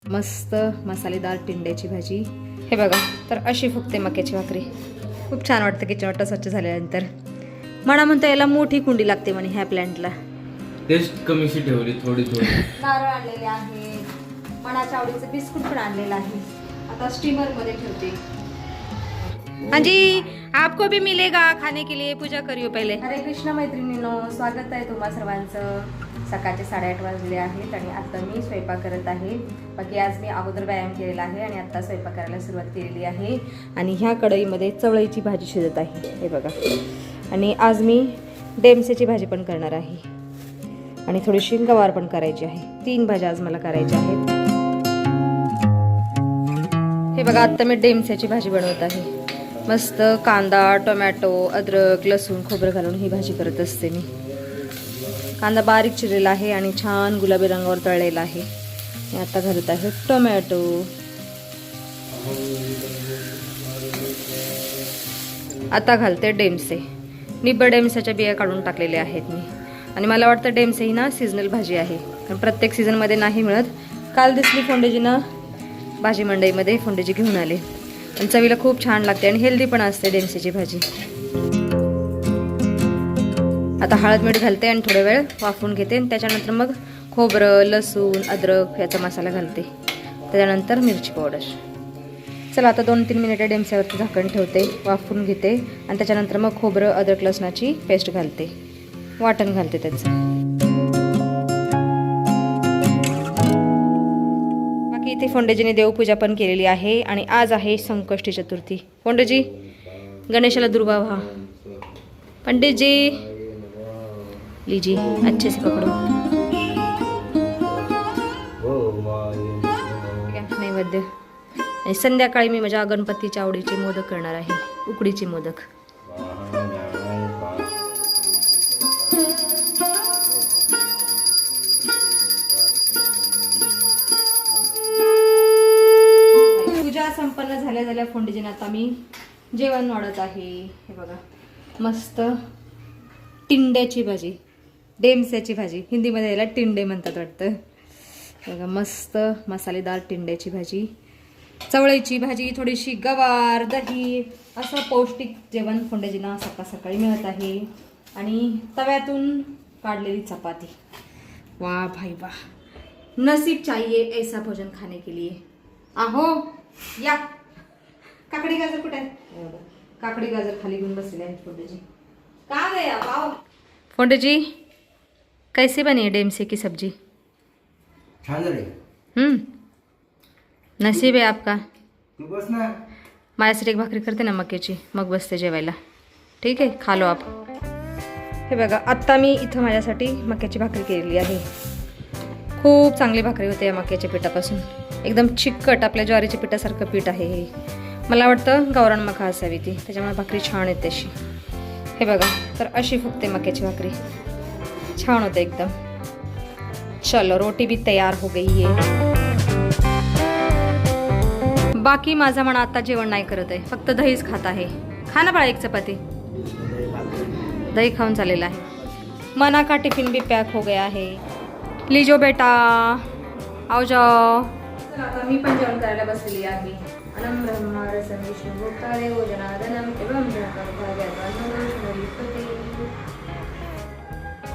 मस्त मसालेदार टिंड्याची भाजी. हे बघा, तर अशी फुगते मक्याची भाकरी. खूप छान वाटतं किचन वाटतं स्वच्छ झाल्यानंतर. म्हणा म्हणतो याला मोठी कुंडी लागते म्हणे ह्या प्लॅन्टला. टेस्ट कमीशी ठेवली थोडी. नारळ आणलेले आहे, मनाच्या आवडीचं बिस्कुट पण आणलेलं आहे. आता स्टीमर मध्ये ठेवते. हाँ जी, आपको भी मिलेगा खाने के लिए. पूजा करियो पहिले. हरे कृष्ण मैत्रिणींनो, स्वागत आहे तुम्हा सर्वांचं. सकाळचे 8:30 वाजले आहेत आणि आता मी स्वयंपाक करत आहे. बाकी आज मी अगोदर व्यायाम केलेला आहे आणि आता स्वयंपाक करायला सुरुवात केलेली आहे. आणि ह्या कढईमध्ये चवळीची भाजी शिजत आहे, हे बघा. आणि आज मी डेमसेची भाजी पण करणार आहे आणि थोडीशी गवार पण करायची आहे. 3 भाज्या आज मला करायच्या आहेत. हे बघा, आता मी डेमसेची भाजी बनवत आहे. मस्त कांदा, टोमॅटो, अद्रक, लसूण, खोबरं घालून ही भाजी करत असते मी. कांदा बारीक चिरलेला आहे आणि छान गुलाबी रंगावर तळलेला आहे. मी आता घालत आहे टोमॅटो. आता घालते डेमसे. निब्बा डेमसाच्या बिया काढून टाकलेल्या आहेत मी. आणि मला वाटतं डेमसे ही ना सीजनल भाजी आहे, कारण प्रत्येक सीझनमध्ये नाही मिळत. काल दिसली फोंडेजीनं भाजी मंडईमध्ये, फोंडेजी घेऊन आले. पण चवीला खूप छान लागते आणि हेल्दी पण असते डेमसेची भाजी. आता हळद मीठ घालते आणि थोडा वेळ वाफवून घेते. आणि त्याच्यानंतर मग खोबरं, लसूण, अद्रक याचा मसाला घालते. त्याच्यानंतर मिरची पावडर. चला आता 2-3 मिनिटं डेमस्यावरती झाकण ठेवते, वाफवून घेते. आणि त्याच्यानंतर मग खोबरं, अद्रक, लसणाची पेस्ट घालते, वाटण घालते त्याचं. बाकी इथे फोंडेजीने देवपूजा पण केलेली आहे आणि आज आहे संकष्टी चतुर्थी. फोंडेजी, गणेशाला दुर्वा व्हा. पंडित जी लीजिए, अच्छे से पकड़ो. नैवेद्य. आणि संध्याकाळी मी माझ्या गणपतीच्या आवडीचे मोदक करणार आहे, उकडीचे मोदक. पूजा संपन्न झाल्या फोंडेजीने आता मी जेवण वाढत आहे. हे बघा, मस्त टिंड्याची भाजी, डेमस्याची भाजी. हिंदीमध्ये याला टिंडे म्हणतात वाटतं. बघा, मस्त मसालेदार टिंड्याची भाजी, चवळीची भाजी, थोडीशी गवार, दही, असं पौष्टिक जेवण फोंडेजींना सकाळ सकाळी मिळत आहे. आणि तव्यातून काढलेली चपाती. वाह भाई वाह, नसीब चाहिए ऐसा भोजन खाने के लिए. आहो या. काकडी गाजर कुठे आहे? काकडी गाजर खाली घेऊन बसलेले आहेत फोंडेजी. कहाँ गए आप? आओ. फोंडेजी, कैसे बनी है डेमसे की सब्जी? नसीब आहे आपका. बस ना. माझ्यासाठी एक भाकरी करते ना मक्याची, मग बसते जेवायला. ठीक आहे, खा लो आप. हे बघा, आत्ता मी इथं माझ्यासाठी मक्याची भाकरी केलेली आहे. खूप चांगली भाकरी होते या मक्याच्या पिठापासून. एकदम चिकट, आपल्या ज्वारीच्या पिठासारखं पीठ आहे हे. मला वाटतं गावरान मका असावी ती, त्याच्यामुळे भाकरी छान येते अशी. हे बघा, तर अशी फुगते मक्याची भाकरी. छान होते एकदम. चलो, रोटी भी तयार हो गई है. बाकी माझा म्हणा आता जेवण नाही करत आहे, फक्त दहीच खात आहे. खा ना बाळा एक चपाती. दही खाऊन चाललेला आहे. मना का टिफिन भी पैक हो गया है. लीजो बेटा, आओ जाओ. आता मी पण जेवण करायला बसलेली आहे. अनम ब्रह्मा रसम विष्णु भोक्तारे वो जनार्दनम एवं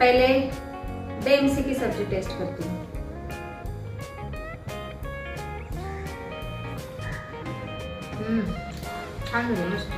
पहले डेमसे की सब्जी टेस्ट करती हूँ. छान झाली, मस्त.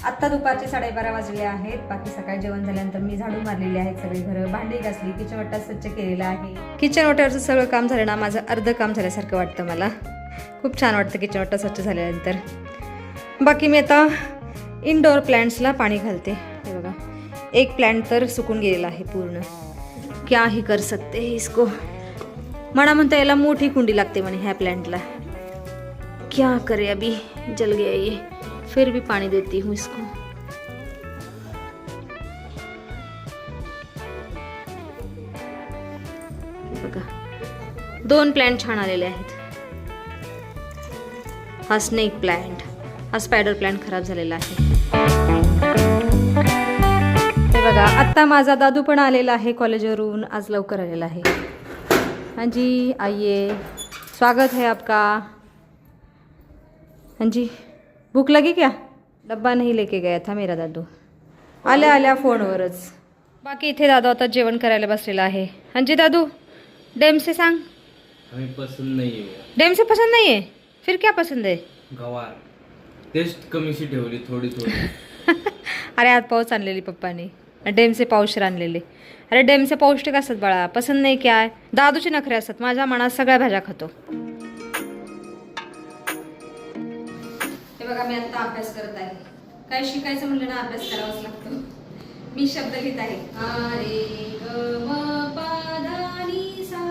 आत्ता दुपारचे 12:30 वाजले आहेत. बाकी सकाळी जेवण झाल्यानंतर मी झाडू मारलेली आहेत, सगळी घरं भांडी घासली, किचन वाटा स्वच्छ केलेला आहे. किचन वाट्यावरचं सगळं काम झालं ना, माझं अर्ध काम झाल्यासारखं वाटतं मला. खूप छान वाटतं किचन वाटा स्वच्छ झाल्यानंतर. बाकी मी आता इनडोअर प्लॅन्ट्सला पाणी घालते. हे बघा, एक प्लॅन्ट तर सुकून गेलेला आहे पूर्ण. क्या ही कर सकते हैं इसको. म्हणा म्हणतो याला मोठी कुंडी लागते म्हणे ह्या प्लॅन्टला. क्या करे, अभी जल गया ये. फिर भी पानी देती हूँ इसको. बघा, 2 प्लॅन्ट छान आलेले आहेत. हा स्नेक प्लॅन्ट हा स्पायडर प्लॅन्ट खराब झालेला आहे. हे बघा आत्ता माझा दादू पण आलेला आहे कॉलेजवरून, आज लवकर आलेला आहे. हाँ जी आइए, स्वागत है आपका. हाँ जी, भूख लगी क्या? डब्बा नहीं लेके गया था मेरा दादू, आल्या आल्या फोनवरच. बाकी इथे दादू आता जेवण करायला बसलेला आहे. हाँ जी दादू, डेम से सांग. हमें पसंद नहीं है वो. डेम से पसंद नहीं है, फिर क्या पसंद है? गवार. टेस्ट कमीशी ठेवली थोडी थोडी. अरे आज पाऊस आणलेली पप्पानी, डेमचे पाऊशर आणलेले. अरे डेमचे पौष्टिक असतात बाळा, पसंद नाही क्या आहे. दादूचे नखरे असतात, माझ्या मनात सगळ्या भाज्या खातो. हे बघा मी आता अभ्यास करत आहे. काय शिकायचं म्हणलं ना अभ्यास करावाच लागतो. मी शब्द लिहित आहे. आ रे ग म प ध नि सा.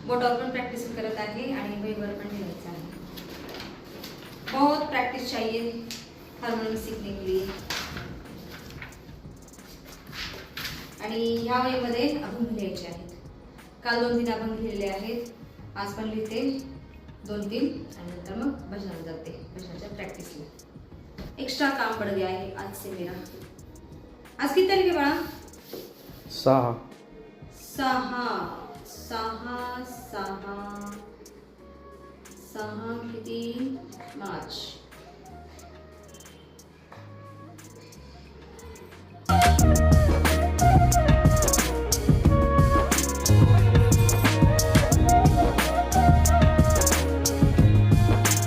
बोटावर पण प्रॅक्टिस करत आहे आणि वहीवर पण लिहायचं आहे. बहुत प्रैक्टिस चाहिए हार्मोनियम सीखने के लिए. आणि ह्या वहीमध्ये अभंग लिहायचे आहेत. काल 2-3 अभंग लिहिलेले आहेत, आज पण लिहिते 2-3 आणि नंतर मग भजनाला जाते, भजनाच्या प्रॅक्टिसला. एक्स्ट्रा काम पड़ गया है आज से मेरा. आज किती तारीख आहे बाळा? 6. 6 किती मार्च.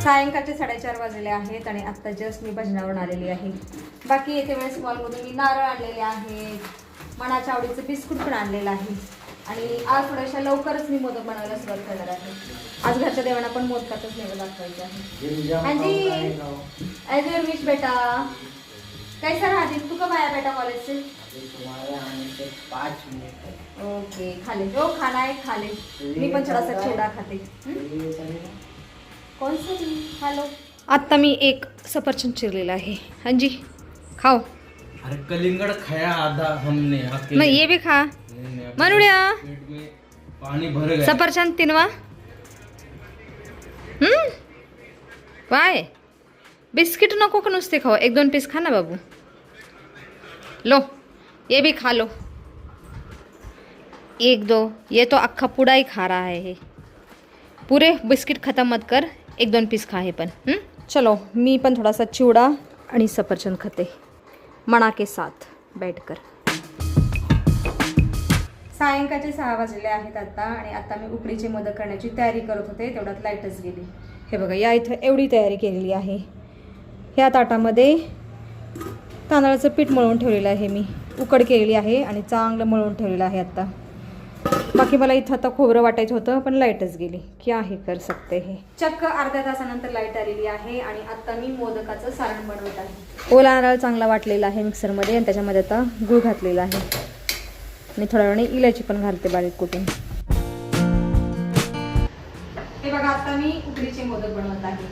सायंकाळचे 4:30 वाजलेले आहेत आणि आत्ता जस्ट मी भजनावरून आलेली आहे. बाकी येते वेळेस मॉलमधून मी नारळ आणलेले आहेत, मनाच्या आवडीचं बिस्कुट पण आणलेलं आहे. आणि आज थोड्याशा लवकरच मी मोदक बनवायला सुरुवात करणार आहे. आज घरच्या देवांना पण मोदकाचंच नैवेद्य दाखवायचं आहे. हांजी ॲज युअर विश बेटा. कैसा रहा दिन? तू कब आया बेटा कॉलेज से? तुम्हारे आने से 5 मिनट है. ओके, खा ले जो खाना है खा ले. मी पण थोडासा चिवडा खाते. कौन सा खा लो. आत्ता मी एक सफरचंद चिरलेला आहे. हाँ जी खाओ. अरे कलिंगड़ खाया आधा हमने अकेले. मैं ये भी खा. नहीं, अभी मनुड्या पेट में पानी भर गया. सफरचंद 3वा. वाय बिस्किट नको का नुसते खाओ, 1-2 पीस खा ना बाबू. लो ये भी खा लो. 1-2 ये तो अख्खा पूरा ही खा रहा है. पूरे बिस्किट ख़त्म मत कर, 1-2 पीस खा हे पण. चलो मी पण थोडासा चिवडा आणि सफरचंद खाते मना के साथ बैठकर. सायंकाळचे 6 वाजलेले आहेत आता आणि आता मी उकडीचे मोदक करण्याची तयारी करत होते, तेवढ्यात लाईटच गेली. हे बघा या इथं एवढी तयारी केलेली आहे. ह्या ताटामध्ये तांदळाचं पीठ मळून ठेवलेलं आहे, मी उकड केलेली आहे आणि चांगलं मळून ठेवलेलं आहे. आता बाकी मला इथं आता खोबरं वाटायचं होतं पण लाईटच गेली. क्या हे कर सकते हे. चक्क अर्ध्या तासानंतर लाईट आलेली आहे आणि आता मी मोदकाचं सारण बनवत आहे. ओला नारळ चांगला वाटलेला आहे मिक्सरमध्ये आणि त्याच्यामध्ये आता गूळ घातलेला आहे आणि थोड्या वेळाने इलायची पण घालते बारीक कुटून. हे बघा आता मी उकडीचे मोदक बनवत आहे,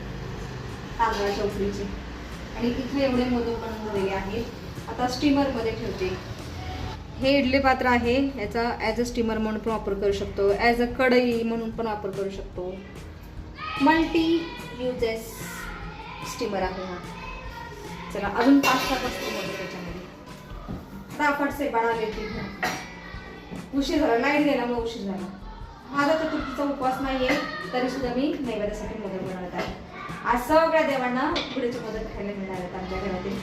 तांदळाच्या उकडीचे. आणि इथे एवढे मोदक बनवून झालेले आहेत. आता स्टीमरमध्ये ठेवते. हे इडली पात्र आहे, याचा ॲज अ स्टीमर म्हणून पण वापर करू शकतो, ॲज अ कढई म्हणून पण वापर करू शकतो. मल्टी युजेस स्टीमर आहे हा. चला अजून 5-7 वस्तू मोदक त्याच्यामध्ये. फटाफट से बना लेती हूँ. उशीर झाला, लाईट गेल्यामुळे उशीर झाला. माझा चतुर्थीचा उपवास नाही आहे तरी सुद्धा मी नैवेद्यासाठी मोदक बनवत आहे. आज सगळ्या देवांना उकडीचे मोदक खायला मिळणार आहेत आमच्या घरातील.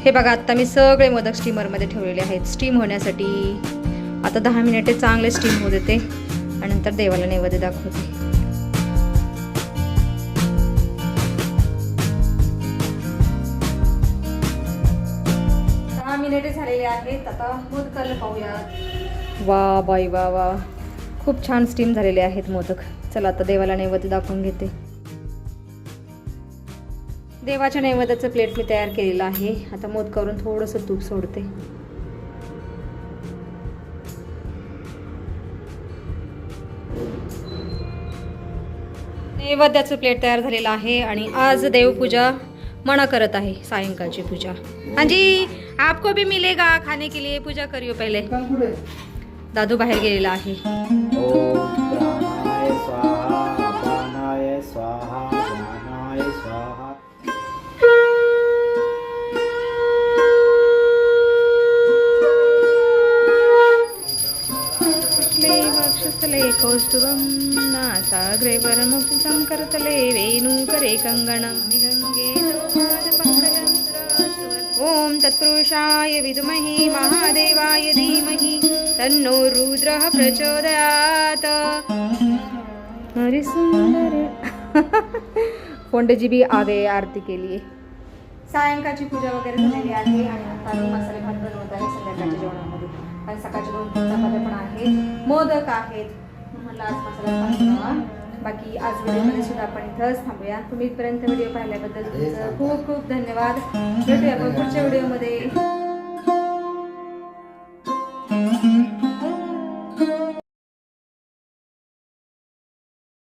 हे बघा आता मी सगळे मोदक स्टीमरमध्ये ठेवलेले आहेत स्टीम होण्यासाठी. आता 10 मिनिटे चांगले स्टीम होऊ देते आणि नंतर देवाला नैवेद्य दाखवते. 10 मिनिटे झालेले आहेत. आता मोदकाला पाहूयात. वा बाई वा वा, खूप छान स्टीम झालेले आहेत मोदक. चला आता देवाला नैवेद्य दाखवून घेते. देवाच्या नैवेद्याचं प्लेट मी तयार केलेलं आहे. आता मोदकावरून थोडंसं तूप सोडते. नैवेद्याचं प्लेट तयार झालेलं आहे आणि आज देवपूजा मना करत आहे, सायंकाळची पूजा. हाँ जी आपको भी मिलेगा खाने के लिए, पूजा करियो पहले. दादू बाहेर गेलेला आहे. ओम प्राणाय स्वाहा, अपानाय स्वाहा, कौस्तुभं नासाग्रे परमुक्तं करतले वेणुकरे कङ्गणं गङ्गे तोपादपङ्कजं सुरासुरम्। ॐ तत्पुरुषाय विद्महे महादेवाय धीमहि तन्नो रुद्रः प्रचोदयात्। अरे सुंदर फोंडे जी भी आ गए आरती के लिए। सायंकाळची पूजा वगैरे झालेली आहे आणि आता मी मसाले भात बनवत आहे संध्याकाळच्या जेवणामध्ये. आणि सकाळचे 2 चपात्या पण आहेत, मोदक आहेत. म्हटलं आज मसाला भात बनवा. बाकी आज व्हिडिओमध्ये सुद्धा आपण इथंच थांबूया. तुम्ही इथपर्यंत व्हिडिओ पाहिल्याबद्दल तुमचं खूप खूप धन्यवाद. भेटूया आपण पुढच्या व्हिडिओमध्ये.